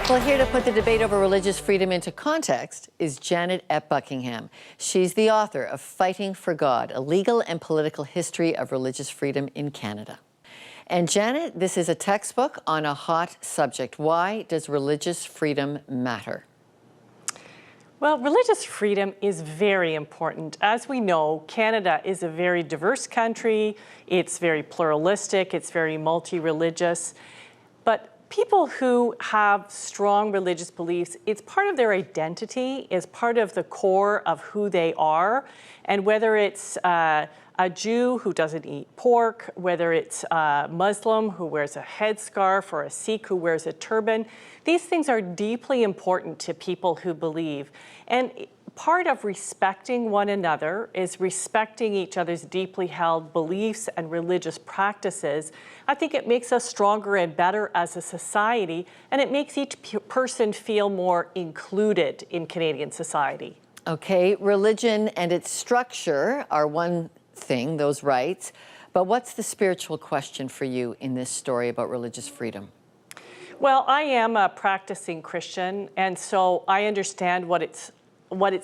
Well, here to put the debate over religious freedom into context is Janet Epp Buckingham. She's the author of Fighting for God, A Legal and Political History of Religious Freedom in Canada. And Janet, this is a textbook on a hot subject. Why does religious freedom matter? Well, religious freedom is very important. As we know, Canada is a very diverse country. It's very pluralistic. It's very multi-religious. But people who have strong religious beliefs, it's part of their identity, is part of the core of who they are. And whether it's a Jew who doesn't eat pork, whether it's a Muslim who wears a headscarf or a Sikh who wears a turban, these things are deeply important to people who believe. And part of respecting one another is respecting each other's deeply held beliefs and religious practices. I think it makes us stronger and better as a society, and it makes each person feel more included in Canadian society. Okay, religion and its structure are one thing, those rights, but what's the spiritual question for you in this story about religious freedom? Well, I am a practicing Christian, and so I understand what it's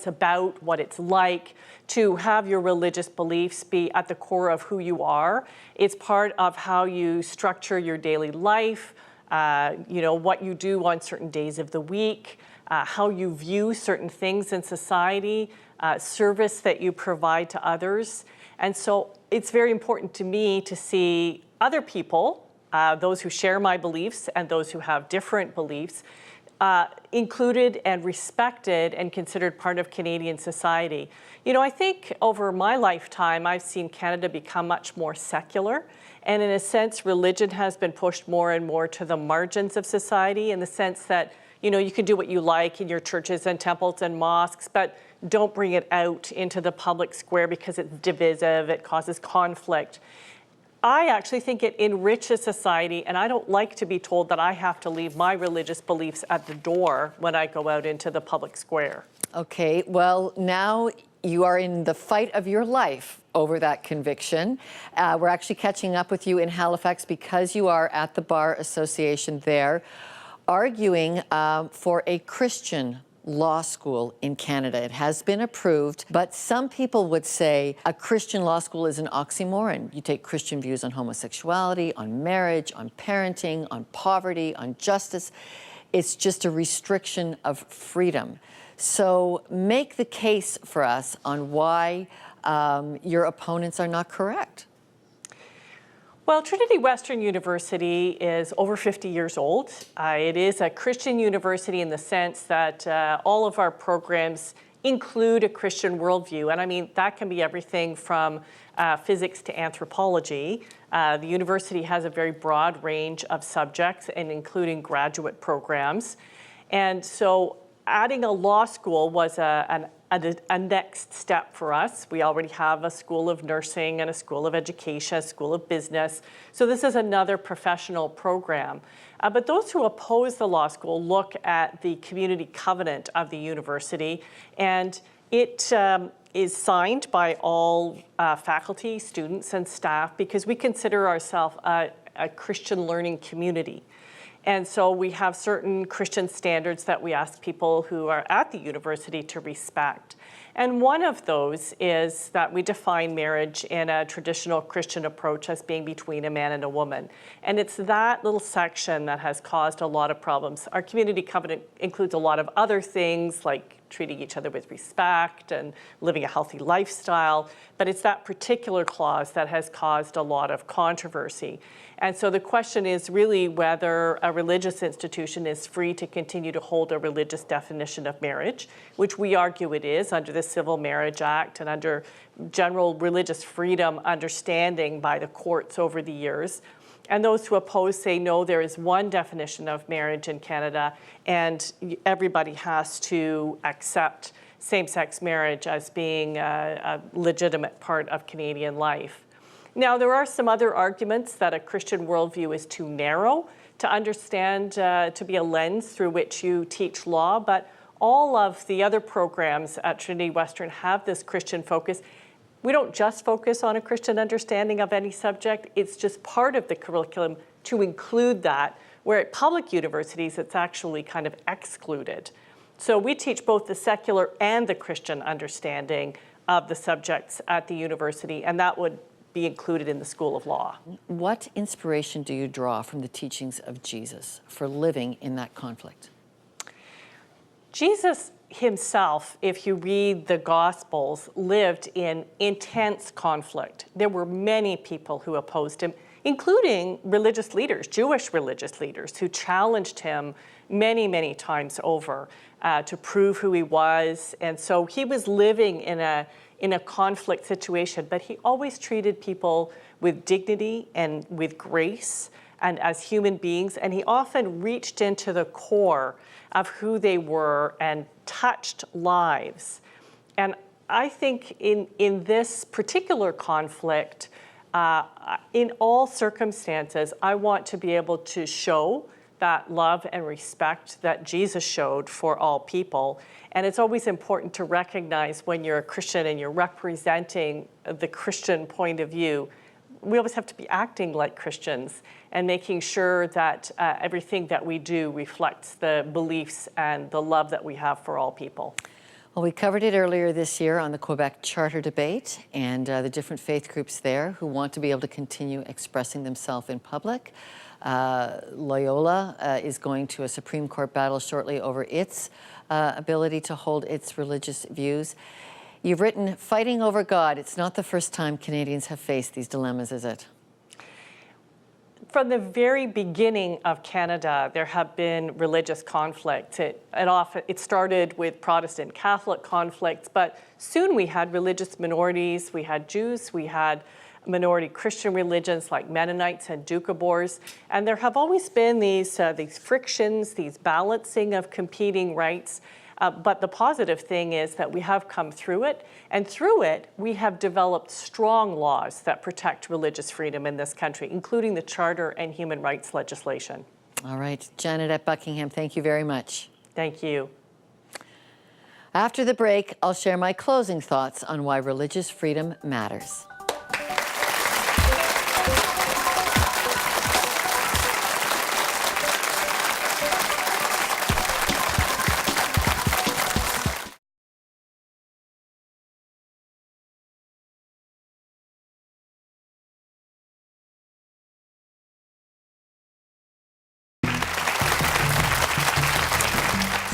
about, what it's like to have your religious beliefs be at the core of who you are. It's part of how you structure your daily life, what you do on certain days of the week, how you view certain things in society, service that you provide to others. And so it's very important to me to see other people, those who share my beliefs and those who have different beliefs, included and respected and considered part of Canadian society. You know, I think over my lifetime, I've seen Canada become much more secular. And in a sense, religion has been pushed more and more to the margins of society in the sense that, you can do what you like in your churches and temples and mosques, but don't bring it out into the public square because it's divisive, it causes conflict. I actually think it enriches society, and I don't like to be told that I have to leave my religious beliefs at the door when I go out into the public square. Okay, well, now you are in the fight of your life over that conviction. We're actually catching up with you in Halifax because you are at the Bar Association there, arguing for a Christian law school in Canada. It has been approved, but some people would say a Christian law school is an oxymoron. You take Christian views on homosexuality, on marriage, on parenting, on poverty, on justice. It's just a restriction of freedom. So make the case for us on why your opponents are not correct. Well, Trinity Western University is over 50 years old. It is a Christian university in the sense that all of our programs include a Christian worldview. And I mean, that can be everything from physics to anthropology. The university has a very broad range of subjects, and including graduate programs. And so adding a law school was a next step for us. We already have a school of nursing and a school of education, a school of business. So this is another professional program. But those who oppose the law school look at the community covenant of the university, and it is signed by all faculty, students, and staff because we consider ourselves a Christian learning community. And so we have certain Christian standards that we ask people who are at the university to respect. And one of those is that we define marriage in a traditional Christian approach as being between a man and a woman. And it's that little section that has caused a lot of problems. Our community covenant includes a lot of other things like treating each other with respect and living a healthy lifestyle, but it's that particular clause that has caused a lot of controversy. And so the question is really whether a religious institution is free to continue to hold a religious definition of marriage, which we argue it is under the Civil Marriage Act and under general religious freedom understanding by the courts over the years. And those who oppose say, no, there is one definition of marriage in Canada, and everybody has to accept same-sex marriage as being a legitimate part of Canadian life. Now, there are some other arguments that a Christian worldview is too narrow to understand, to be a lens through which you teach law, but all of the other programs at Trinity Western have this Christian focus. We don't just focus on a Christian understanding of any subject. It's just part of the curriculum to include that where at public universities, it's actually kind of excluded. So we teach both the secular and the Christian understanding of the subjects at the university, and that would be included in the School of Law. What inspiration do you draw from the teachings of Jesus for living in that conflict? Jesus himself, if you read the Gospels, lived in intense conflict. There were many people who opposed him, including religious leaders, Jewish religious leaders, who challenged him many, many times over to prove who he was. And so he was living in a conflict situation, but he always treated people with dignity and with grace and as human beings. And he often reached into the core of who they were and touched lives. And I think in this particular conflict, in all circumstances, I want to be able to show that love and respect that Jesus showed for all people. And it's always important to recognize when you're a Christian and you're representing the Christian point of view, we always have to be acting like Christians and making sure that everything that we do reflects the beliefs and the love that we have for all people. Well, we covered it earlier this year on the Quebec Charter debate and the different faith groups there who want to be able to continue expressing themselves in public. Loyola is going to a Supreme Court battle shortly over its ability to hold its religious views. You've written, "Fighting over God, it's not the first time Canadians have faced these dilemmas, is it?" From the very beginning of Canada, there have been religious conflicts. It started with Protestant Catholic conflicts, but soon we had religious minorities. We had Jews, we had minority Christian religions like Mennonites and Doukhobors, and there have always been these frictions, these balancing of competing rights. But the positive thing is that we have come through it, and through it, we have developed strong laws that protect religious freedom in this country, including the Charter and human rights legislation. All right, Janet Buckingham, thank you very much. Thank you. After the break, I'll share my closing thoughts on why religious freedom matters.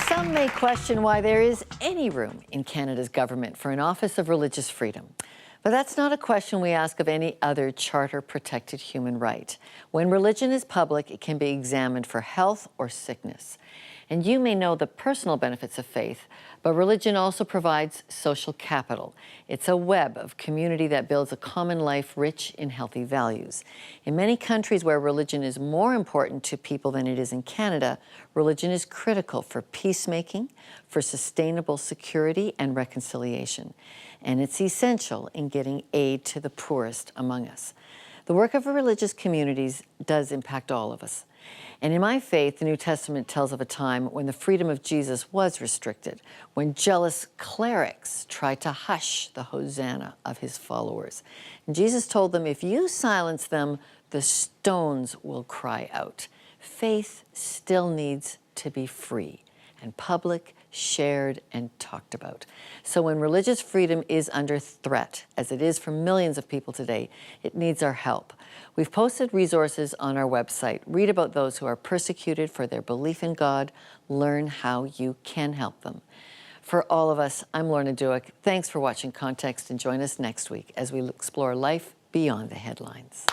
Some may question why there is any room in Canada's government for an Office of Religious Freedom. But that's not a question we ask of any other charter-protected human right. When religion is public, it can be examined for health or sickness. And you may know the personal benefits of faith, but religion also provides social capital. It's a web of community that builds a common life rich in healthy values. In many countries where religion is more important to people than it is in Canada, religion is critical for peacemaking, for sustainable security and reconciliation. And it's essential in getting aid to the poorest among us. The work of religious communities does impact all of us. And in my faith, the New Testament tells of a time when the freedom of Jesus was restricted, when jealous clerics tried to hush the hosanna of his followers. And Jesus told them, if you silence them, the stones will cry out. Faith still needs to be free and public, shared, and talked about. So when religious freedom is under threat, as it is for millions of people today, it needs our help. We've posted resources on our website. Read about those who are persecuted for their belief in God. Learn how you can help them. For all of us, I'm Lorna Dueck. Thanks for watching Context, and join us next week as we explore life beyond the headlines.